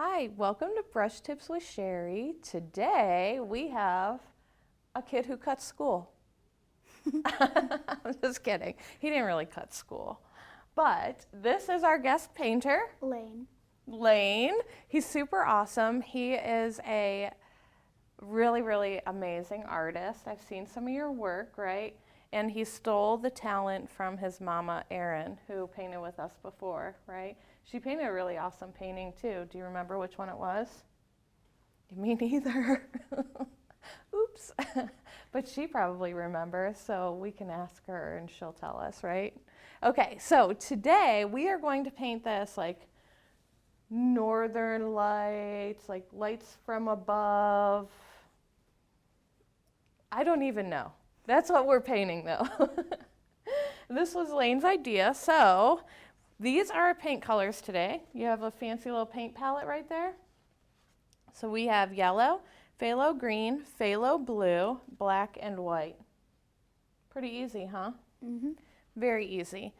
Hi, welcome to Brush Tips with Cheri. Today we have a kid who cuts school. I'm just kidding. He didn't really cut school. But this is our guest painter, Lane. He's super awesome. He is a really amazing artist. I've seen some of your work, right? And he stole the talent from his mama, Erin, who painted with us before, right? She painted a really awesome painting too. Do you remember which one it was? Me neither. Oops. But she probably remembers, so we can ask her and she'll tell us, right? Okay, so today we are going to paint this like northern lights, like lights from above. I don't even know. That's what we're painting though. This was Lane's idea. So these are our paint colors today. You have a fancy little paint palette right there. So we have yellow, phthalo green, phthalo blue, black, and white. Pretty easy, huh? Mm-hmm. Very easy.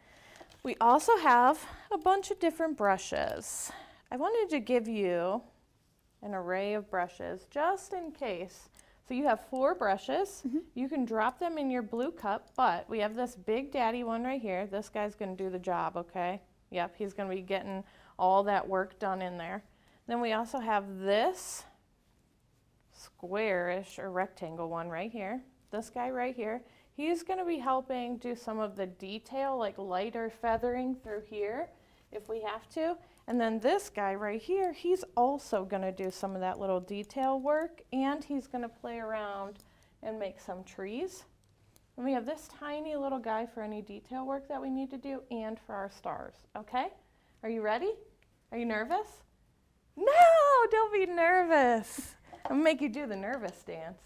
We also have a bunch of different brushes. I wanted to give you an array of brushes just in case. So you have 4 brushes. Mm-hmm. You can drop them in your blue cup, but we have this big daddy one right here. This guy's going to do the job, okay? Yep, he's going to be getting all that work done in there. Then we also have this squarish or rectangle one right here. This guy right here. He's going to be helping do some of the detail, like lighter feathering through here if we have to. And then this guy right here, he's also going to do some of that little detail work, and he's going to play around and make some trees. And we have this tiny little guy for any detail work that we need to do and for our stars, okay? Are you ready? Are you nervous? No, don't be nervous. I'm going to make you do the nervous dance.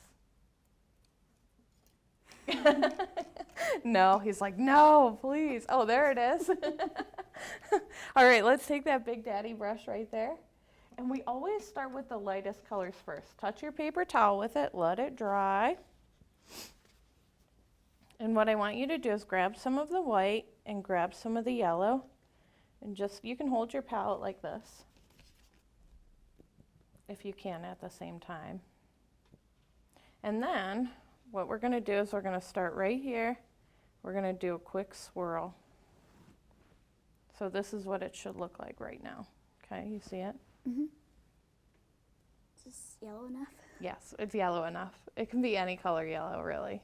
No, he's like, no, please. Oh, there it is. All right, let's take that big daddy brush right there. And we always start with the lightest colors first. Touch your paper towel with it, let it dry. And what I want you to do is grab some of the white and grab some of the yellow. And just, you can hold your palette like this, if you can at the same time. And then what we're going to do is we're going to start right here. We're going to do a quick swirl. So this is what it should look like right now. Okay, you see it? Mm-hmm. Is this yellow enough? Yes, it's yellow enough. It can be any color yellow, really.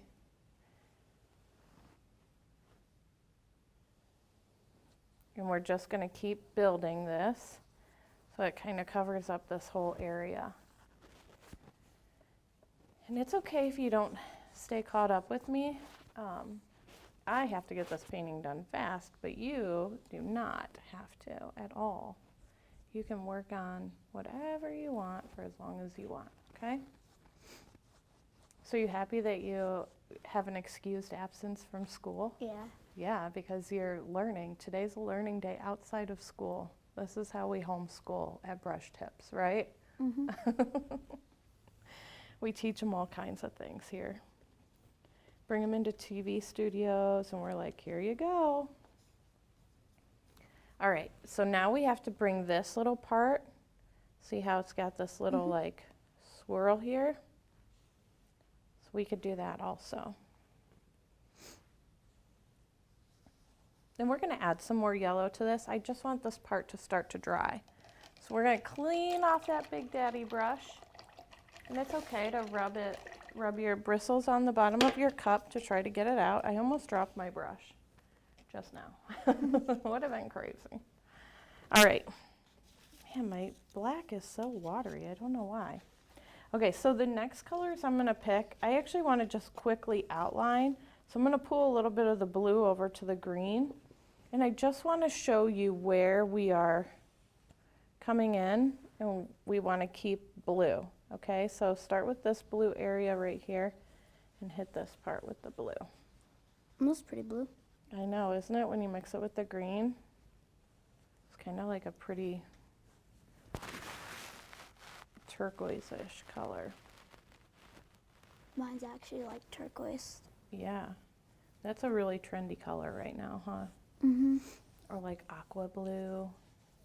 And we're just going to keep building this so it kind of covers up this whole area. And it's okay if you don't stay caught up with me. I have to get this painting done fast, but you do not have to at all. You can work on whatever you want for as long as you want, okay? So you happy that you have an excused absence from school? Yeah. Yeah, because you're learning. Today's a learning day outside of school. This is how we homeschool at Brush Tips, right? Mm-hmm. We teach them all kinds of things here. Bring them into TV studios, and we're like, here you go. All right, so now we have to bring this little part. See how it's got this little like swirl here? So we could do that also. Then we're going to add some more yellow to this. I just want this part to start to dry. So we're going to clean off that big daddy brush. And it's okay to rub your bristles on the bottom of your cup to try to get it out. I almost dropped my brush just now. Would have been crazy. All right. Man, my black is so watery. I don't know why. Okay, so the next colors I'm going to pick, I actually want to just quickly outline. So I'm going to pull a little bit of the blue over to the green. And I just want to show you where we are coming in, and we want to keep blue. Okay, so start with this blue area right here and hit this part with the blue. Almost pretty blue. I know, isn't it, when you mix it with the green? It's kind of like a pretty turquoise-ish color. Mine's actually like turquoise. Yeah, that's a really trendy color right now, huh? Mm-hmm. Or like aqua blue.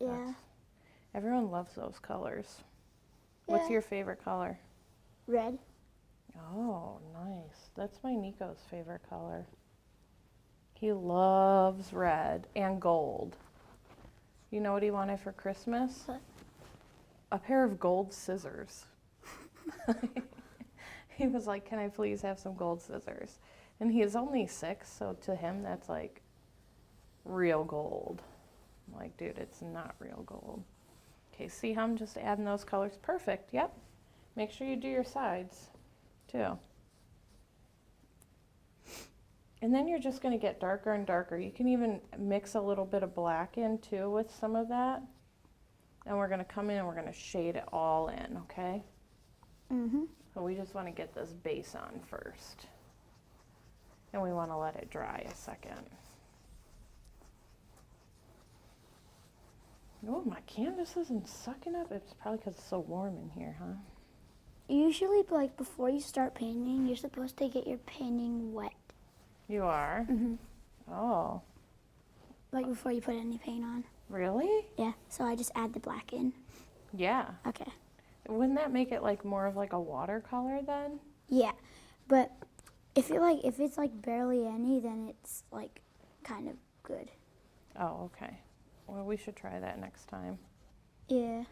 Yeah. Everyone loves those colors. What's Yeah. your favorite color? Red. Oh, nice. That's my Nico's favorite color. He loves red and gold. You know what he wanted for Christmas? What? A pair of gold scissors. He was like, can I please have some gold scissors? And he is only 6, so to him that's like real gold. I'm like, dude, it's not real gold. Okay, see how I'm just adding those colors? Perfect, yep. Make sure you do your sides too. And then you're just gonna get darker and darker. You can even mix a little bit of black in too with some of that. And we're gonna come in and we're gonna shade it all in, okay? Mm-hmm. So we just wanna get this base on first. And we wanna let it dry a second. Oh, my canvas isn't sucking up. It's probably because it's so warm in here, huh? Usually, like, before you start painting, you're supposed to get your painting wet. You are? Mm-hmm. Oh, Like, before you put any paint on. really? Yeah, so I just add the black in. Yeah. Okay. Wouldn't that make it like more of like a watercolor then? Yeah, but if it's like barely any, then it's like kind of good. Oh, okay. Well, we should try that next time. Yeah.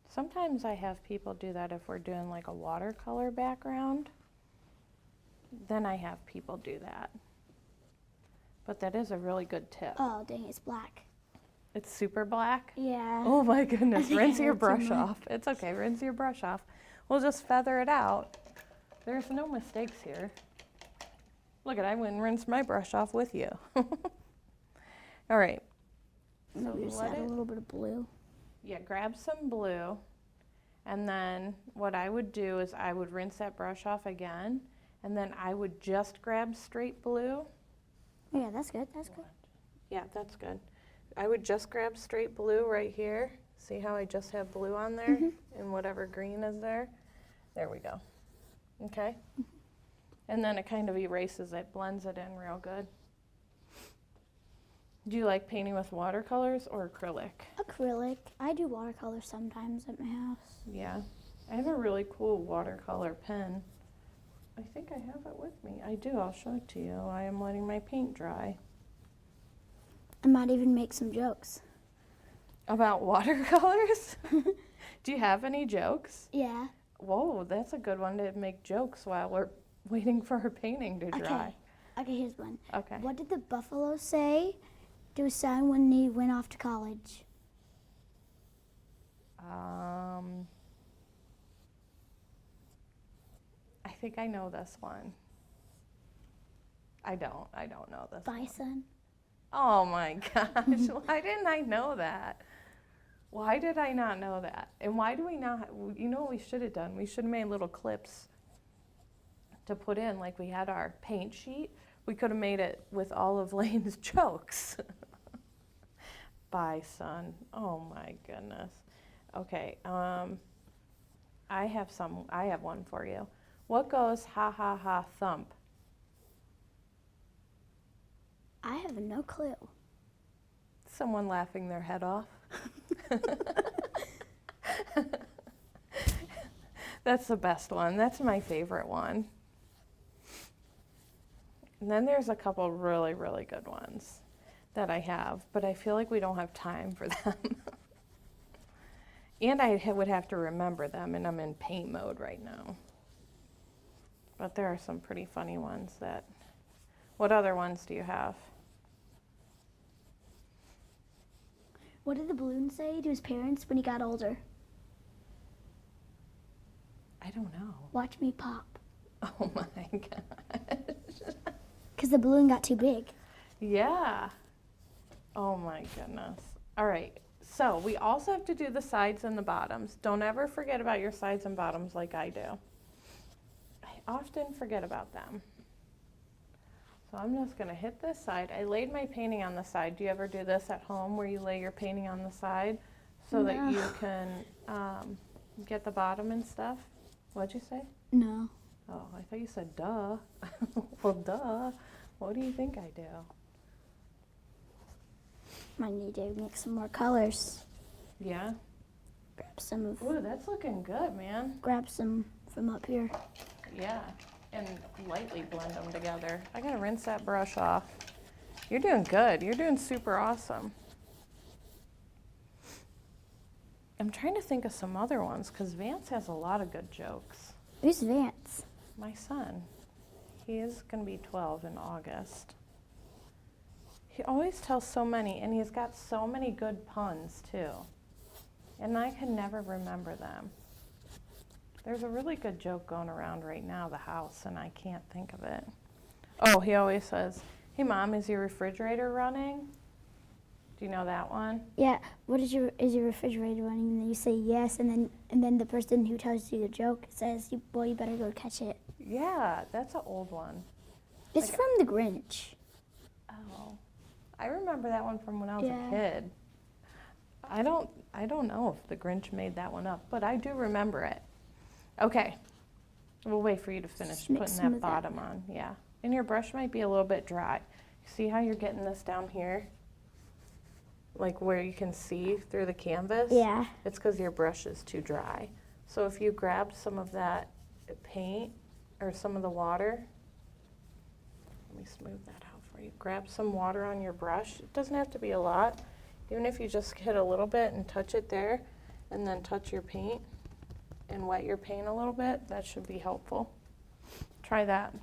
Sometimes I have people do that if we're doing like a watercolor background. Then I have people do that. But that is a really good tip. Oh, dang, it's black. It's super black. Yeah. Oh my goodness, think I rinse your had too brush much. off. It's okay, rinse your brush off. We'll just feather it out. There's no mistakes here. Look at, I went and rinsed my brush off with you. All right. So Maybe just let add a it, little bit of blue. yeah, grab some blue. And then what I would do is I would rinse that brush off again. And then I would just grab straight blue. Yeah, that's good. That's good. Yeah, that's good. I would just grab straight blue right here. See how I just have blue on there? And whatever green is there. There we go. Okay? And then it kind of erases it, blends it in real good. Do you like painting with watercolors or acrylic? Acrylic. I do watercolor sometimes at my house. Yeah. I have a really cool watercolor pen. I think I have it with me. I do. I'll show it to you. I am letting my paint dry. I might even make some jokes. About watercolors? Do you have any jokes? Yeah. Whoa, that's a good one to make jokes while we're waiting for her painting to dry. Okay, here's one. Okay. What did the buffalo say to his son when he went off to college? I think I know this one. I don't know this one. Bison. Oh my gosh, why didn't I know that? Why did I not know that? And why do we not, you know what we should have done? We should have made little clips to put in, like we had our paint sheet. We could have made it with all of Lane's jokes. Bison, oh my goodness. Okay, I have one for you. What goes ha ha ha thump? I have no clue. Someone laughing their head off. That's the best one. That's my favorite one. And then there's a couple really, really good ones that I have, but I feel like we don't have time for them. And I would have to remember them, and I'm in paint mode right now. But there are some pretty funny ones that... What other ones do you have? What did the balloon say to his parents when he got older? I don't know. Watch me pop. Oh my gosh. Because the balloon got too big. Yeah. Oh my goodness. All right. So we also have to do the sides and the bottoms. Don't ever forget about your sides and bottoms like I do. I often forget about them. So I'm just going to hit this side. I laid my painting on the side. Do you ever do this at home where you lay your painting on the side so that you can get the bottom and stuff? What'd you say? No. Oh, I thought you said duh. Well, duh. What do you think I do? Might need to make some more colors. Yeah? grab some of, Ooh, that's looking good, man. grab some from up here. Yeah, and lightly blend them together. I gotta rinse that brush off. You're doing good. You're doing super awesome. I'm trying to think of some other ones because Vance has a lot of good jokes. Who's Vance? My son. He is gonna be 12 in August. He always tells so many, and he's got so many good puns too. And I can never remember them. There's a really good joke going around right now, the house, and I can't think of it. Oh, he always says, "Hey Mom, is your refrigerator running?" Do you know that one? Yeah. What is your refrigerator running? And then you say yes, and then the person who tells you the joke says, "Boy, you better go catch it." Yeah, that's an old one. It's Like- from The Grinch. Oh, I remember that one from when I was Yeah. a kid. I don't know if the Grinch made that one up, but I do remember it. Okay, we'll wait for you to finish Just mix putting some that of that. bottom on. Yeah, and your brush might be a little bit dry. See how you're getting this down here? Like where you can see through the canvas? Yeah. It's because your brush is too dry. So if you grab some of that paint or some of the water, let me smooth that out for you. Grab some water on your brush. It doesn't have to be a lot. Even if you just hit a little bit and touch it there, and then touch your paint and wet your paint a little bit, that should be helpful. Try that.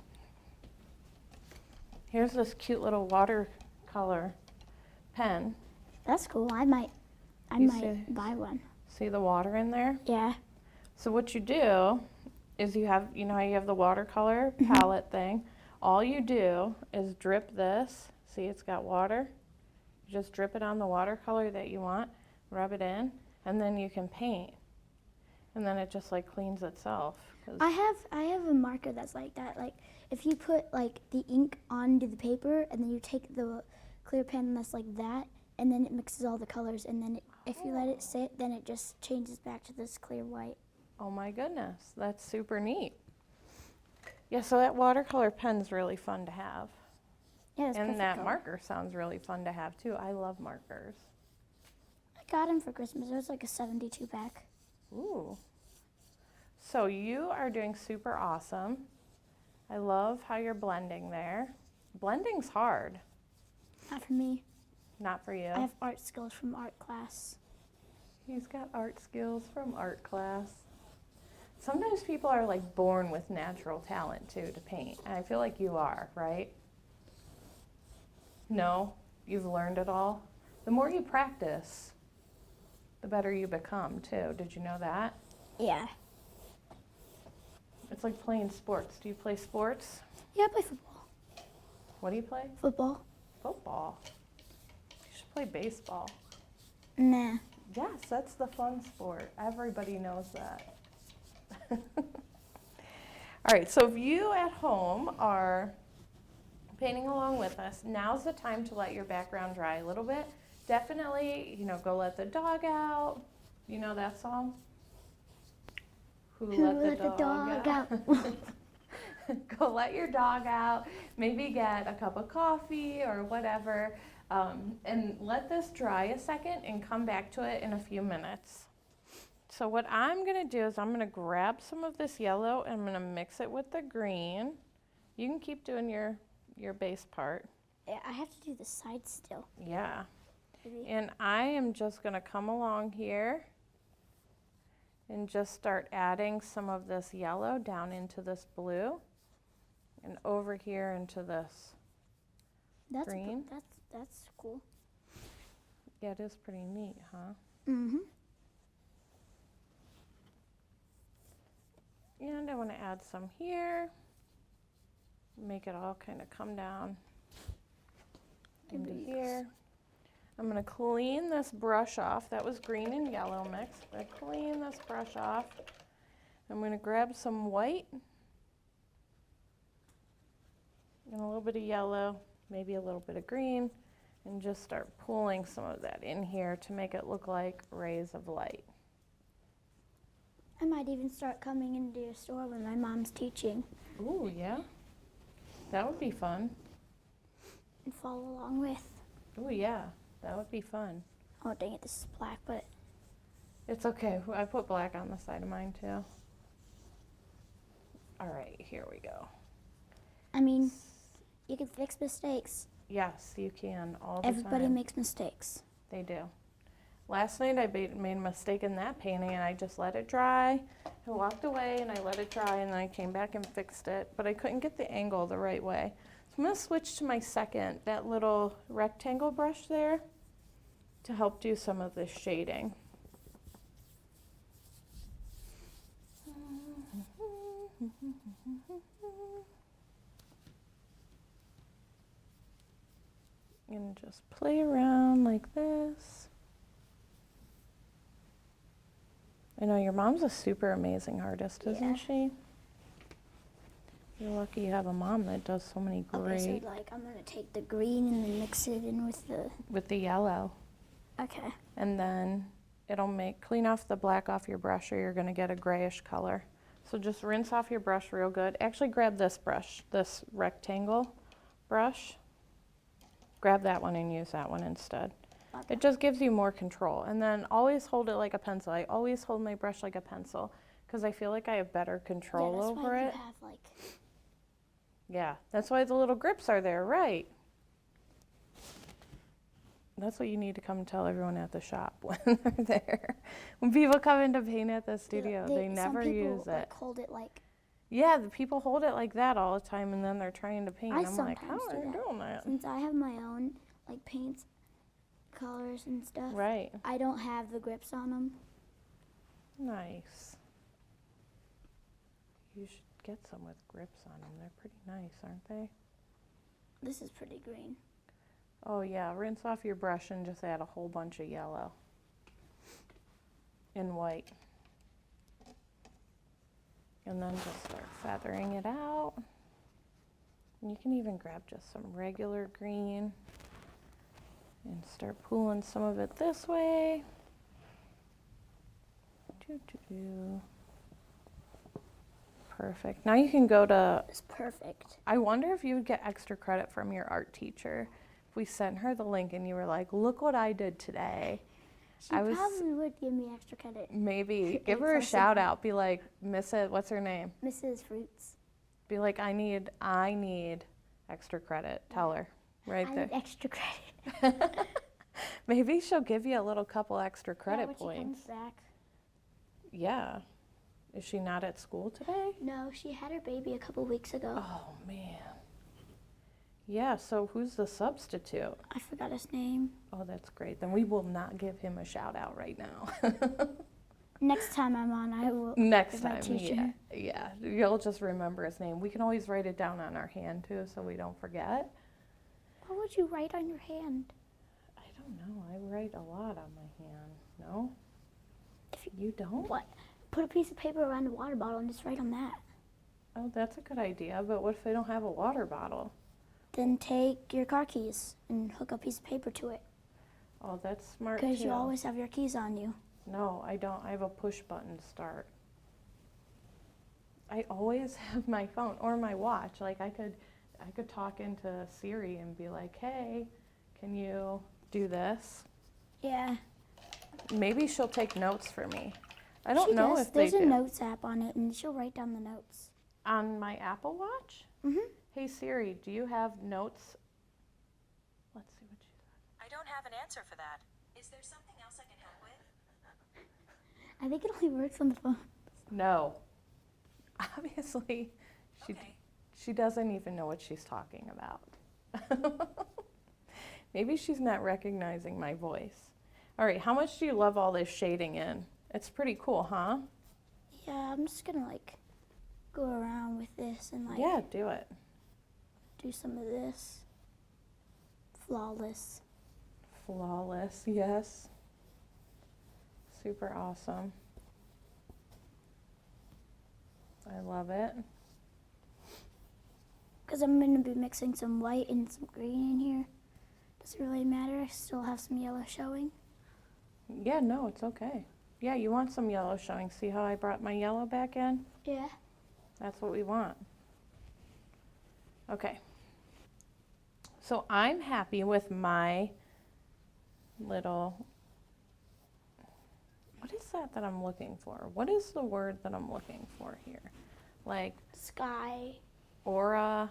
Here's this cute little watercolor pen. That's cool. I might You see- buy one. See the water in there? Yeah. So what you do is you have, you know how you have the watercolor palette thing? All you do is drip this. See, it's got water. You just drip it on the watercolor that you want, rub it in, and then you can paint. And then it just like cleans itself. 'Cause- I have a marker that's like that. Like if you put like the ink onto the paper and then you take the clear pen that's like that and then it mixes all the colors and then if you let it sit then it just changes back to this clear white. Oh my goodness, that's super neat. Yeah, so that watercolor pen's really fun to have. Yeah, it's And perfect that color. marker sounds really fun to have too. I love markers. I got him for Christmas. It was like a 72 pack. Ooh. So you are doing super awesome. I love how you're blending there. Blending's hard, Not for me. not for you. I have art skills from art class. He's got art skills from art class. Sometimes people are like born with natural talent too to paint. And I feel like you are, right? No? You've learned it all? The more you practice, the better you become too. Did you know that? Yeah. It's like playing sports. Do you play sports? Yeah, I play football. What do you play? Football? Football. You should play baseball. Nah. Yes, that's the fun sport. Everybody knows that. All right, so if you at home are painting along with us, now's the time to let your background dry a little bit. Definitely, go let the dog out. You know that song? Who let the dog out? Go let your dog out. Maybe get a cup of coffee or whatever. And let this dry a second and come back to it in a few minutes. So what I'm gonna do is I'm gonna grab some of this yellow and I'm gonna mix it with the green. You can keep doing your base part. Yeah, I have to do the side still. Yeah. Maybe. And I am just gonna come along here and just start adding some of this yellow down into this blue and over here into this. That's Green. That's cool. Yeah, it is pretty neat, huh? Mhm. And I want to add some here. Make it all kind of come down into here. I'm going to clean this brush off. That was green and yellow mixed. I'm going to clean this brush off. I'm going to grab some white and a little bit of yellow, maybe a little bit of green, and just start pulling some of that in here to make it look like rays of light. I might even start coming into your store when my mom's teaching Ooh, yeah. That would be fun. and follow along with. Ooh, yeah. That would be fun. Oh, dang it, this is black, but It's okay. I put black on the side of mine too. All right, here we go. I mean, you can fix mistakes. Yes, you can all the Everybody time. makes mistakes. They do. Last night I made a mistake in that painting and I just let it dry. I walked away and I let it dry and then I came back and fixed it, but I couldn't get the angle the right way. So I'm gonna switch to my second, that little rectangle brush there, to help do some of this shading. And just play around like this. I know your mom's a super amazing artist, isn't Yeah. she? You're lucky you have a mom that does so many great. Okay, so like I'm gonna take the green and then mix it in with the yellow. Okay. And then it'll clean off the black off your brush or you're gonna get a grayish color. So just rinse off your brush real good. Actually grab this brush, this rectangle brush. Grab that one and use that one instead. Okay. It just gives you more control. And then always hold it like a pencil. I always hold my brush like a pencil because I feel like I have better control yeah, that's over why it. You have like. Yeah, that's why the little grips are there, right? That's what you need to come tell everyone at the shop when they're there. When people come in to paint at the studio, they never some people, use it. Like, hold it like. Yeah, the people hold it like that all the time and then they're trying to paint. I I'm like, how sometimes are do you that. doing that? Since I have my own like paints, colors and stuff. Right. I don't have the grips on them. Nice. You should get some with grips on them. They're pretty nice, aren't they? This is pretty green. Oh yeah, rinse off your brush and just add a whole bunch of yellow and white. And then just start feathering it out. And you can even grab just some regular green and start pulling some of it this way. Perfect. Now you can go to, It's perfect. I wonder if you would get extra credit from your art teacher if we sent her the link and you were like, look what I did today. She probably would give me extra credit. Maybe give her a shout out. Be like, what's her name? Mrs. Fruits. Be like, I need extra credit. Tell her right I there. need extra credit. Maybe she'll give you a little couple extra credit when points. She comes back. Yeah. Is she not at school today? No, she had her baby a couple weeks ago. Oh man. Yeah, so who's the substitute? I forgot his name. Oh, that's great. Then we will not give him a shout out right now. Next time I'm on, I will. Next give my time, teacher. yeah. You'll just remember his name. We can always write it down on our hand too, so we don't forget. What would you write on your hand? I don't know. I write a lot on my hand. No? If You don't? What? Put a piece of paper around a water bottle and just write on that. Oh, that's a good idea. But what if I don't have a water bottle? Then take your car keys and hook a piece of paper to it. Oh, that's smart too. Because you always have your keys on you. No, I don't. I have a push button start. I always have my phone or my watch. Like I could talk into Siri and be like, "Hey, can you do this?" Yeah. Maybe she'll take notes for me. I don't She know does. if they There's a do. notes app on it, and she'll write down the notes. On my Apple Watch? Mhm. Hey Siri, do you have notes? Let's see what she said. I don't have an answer for that. Is there something else I can help with? I think it only works on the phone. No. Obviously, Okay. she doesn't even know what she's talking about. Maybe she's not recognizing my voice. All right, how much do you love all this shading in? It's pretty cool, huh? Yeah, I'm just gonna like go around with this and like Yeah, do it. do some of this. Flawless. Flawless, yes. Super awesome. I love it. Because I'm gonna be mixing some white and some green in here. Doesn't really matter. I still have some yellow showing. Yeah, no, it's okay. Yeah, you want some yellow showing. See how I brought my yellow back in? Yeah. That's what we want. Okay. So I'm happy with my little what is that I'm looking for? What is the word that I'm looking for here? Like Sky. aura.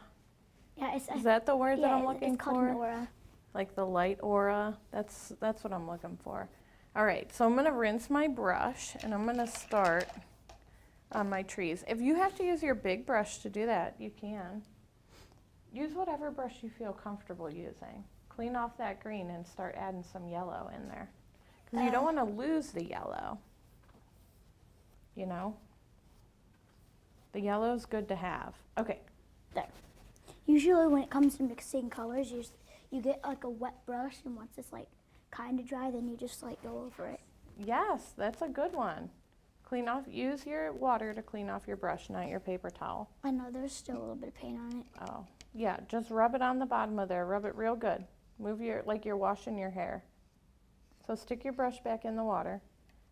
Yeah, Is that the word that I'm it's looking called for? an aura. Like the light aura. That's what I'm looking for. All right, so I'm gonna rinse my brush and I'm gonna start on my trees. If you have to use your big brush to do that, you can. Use whatever brush you feel comfortable using. Clean off that green and start adding some yellow in there. Because you don't want to lose the yellow. You know? The yellow is good to have. Okay. There. Usually when it comes to mixing colors, you get like a wet brush, and once it's like kind of dry, then you just like go over it. Yes, that's a good one. Clean off, use your water to clean off your brush, not your paper towel. I know there's still a little bit of paint on it. Oh, yeah, just rub it on the bottom of there. Rub it real good. Move like you're washing your hair. So stick your brush back in the water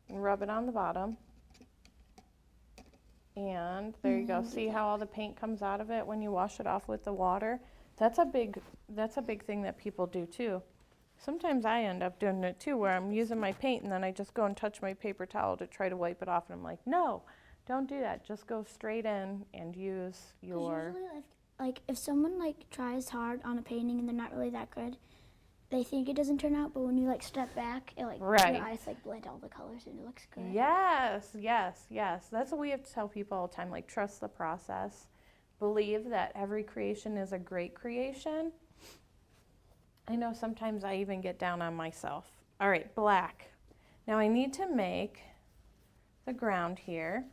and rub it on the bottom. And there you go. See how all the paint comes out of it when you wash it off with the water? That's a big thing that people do too. Sometimes I end up doing it too, where I'm using my paint and then I just go and touch my paper towel to try to wipe it off, and I'm like, no, don't do that. Just go straight in and use your... Usually, like if someone like tries hard on a painting and they're not really that good, they think it doesn't turn out, but when you like step back, it like Right. your eyes like blend all the colors and it looks good. Yes, yes, yes. That's what we have to tell people all the time, like trust the process. Believe that every creation is a great creation. I know sometimes I even get down on myself. All right, black. Now I need to make the ground here.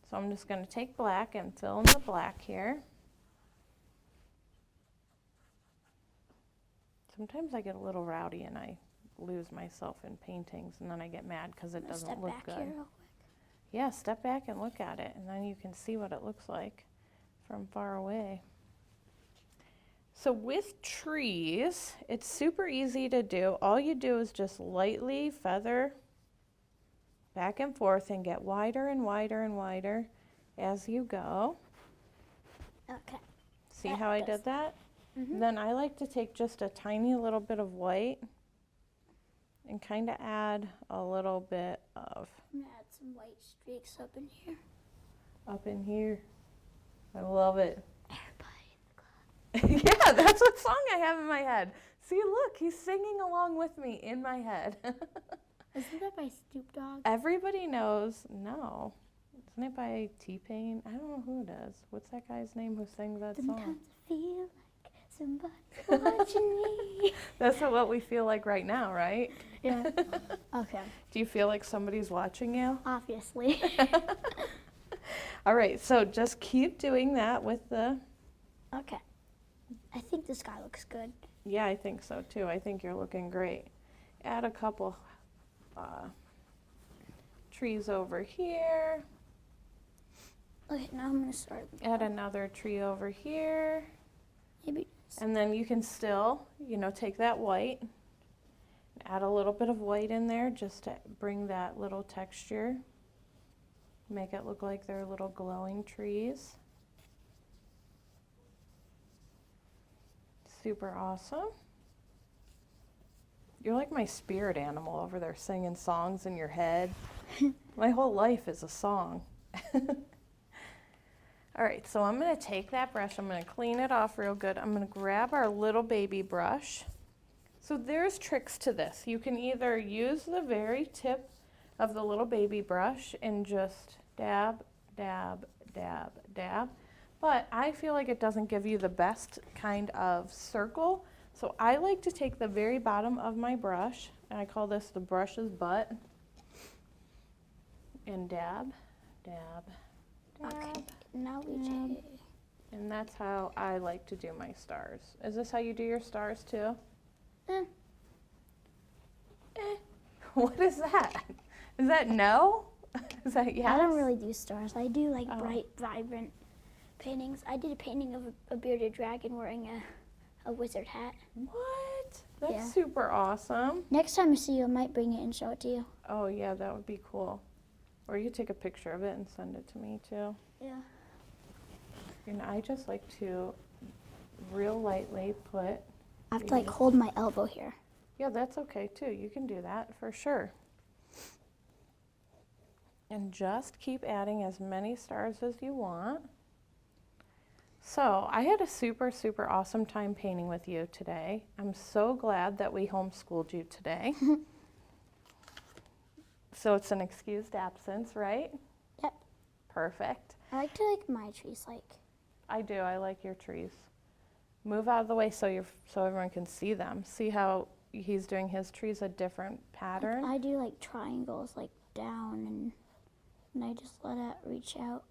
So I'm just going to take black and fill in the black here. Sometimes I get a little rowdy and I lose myself in paintings, and then I get mad because it doesn't look Step good. back here real quick. Yeah, step back and look at it, and then you can see what it looks like from far away. So with trees, it's super easy to do. All you do is just lightly feather back and forth and get wider and wider and wider as you go. Okay. See That how I does did that? Mhm. Then I like to take just a tiny little bit of white and kind of add a little bit of I'm gonna add some white streaks up in here. up in here. I love it. Everybody in the club. Yeah, that's what song I have in my head. See, look, he's singing along with me in my head. Isn't that by Snoop Dogg? Everybody knows, no. Isn't it by T-Pain? I don't know who it is. What's that guy's name who sings that song? Sometimes I feel like somebody's watching me. That's what we feel like right now, right? Yeah. Okay. Do you feel like somebody's watching you? Obviously. All right, so just keep doing that with the... Okay. I think the sky looks good. Yeah, I think so too. I think you're looking great. Add a couple trees over here. Okay, now I'm gonna start. Add another tree over here. Maybe. And then you can still, take that white, add a little bit of white in there just to bring that little texture. Make it look like they're little glowing trees. Super awesome. You're like my spirit animal over there singing songs in your head. My whole life is a song. All right, so I'm going to take that brush, I'm going to clean it off real good. I'm going to grab our little baby brush. So there's tricks to this. You can either use the very tip of the little baby brush and just dab, dab, dab, dab. But I feel like it doesn't give you the best kind of circle. So I like to take the very bottom of my brush, and I call this the brush's butt, and dab, dab, dab. Okay. Now we Yeah. take. And that's how I like to do my stars. Is this how you do your stars too? Eh. What is that? Is that no? Is that yes? I don't really do stars. I do like Oh. bright, vibrant paintings. I did a painting of a bearded dragon wearing a wizard hat. What? That's Yeah. super awesome. Next time I see you, I might bring it and show it to you. Oh yeah, that would be cool. Or you take a picture of it and send it to me too. Yeah. And I just like to real lightly put. I have to like hold my elbow here. Yeah, that's okay too. You can do that for sure. And just keep adding as many stars as you want. So I had a super, super awesome time painting with you today. I'm so glad that we homeschooled you today. So it's an excused absence, right? Yep. Perfect. I like to like my trees like. I do, I like your trees. Move out of the way so everyone can see them. See how he's doing his trees a different pattern? I do like triangles like down and I just let it reach out.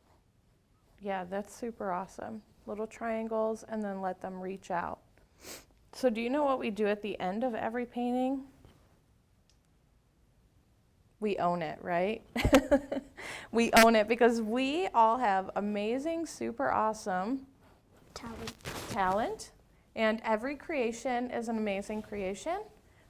Yeah, that's super awesome. Little triangles and then let them reach out. So do you know what we do at the end of every painting? We own it, right? We own it because we all have amazing, super awesome talent, and every creation is an amazing creation.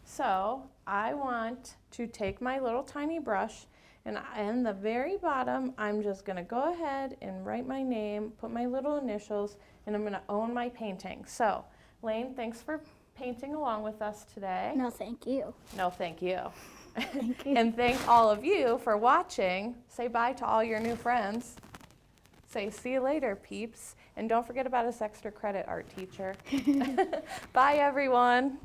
So I want to take my little tiny brush, and in the very bottom, I'm just gonna go ahead and write my name, put my little initials, and I'm gonna own my painting. So, Lane, thanks for painting along with us today. No, thank you. No, thank you. Thank you. And thank all of you for watching. Say bye to all your new friends. Say see you later, peeps. And don't forget about us extra credit art teacher. Bye, everyone.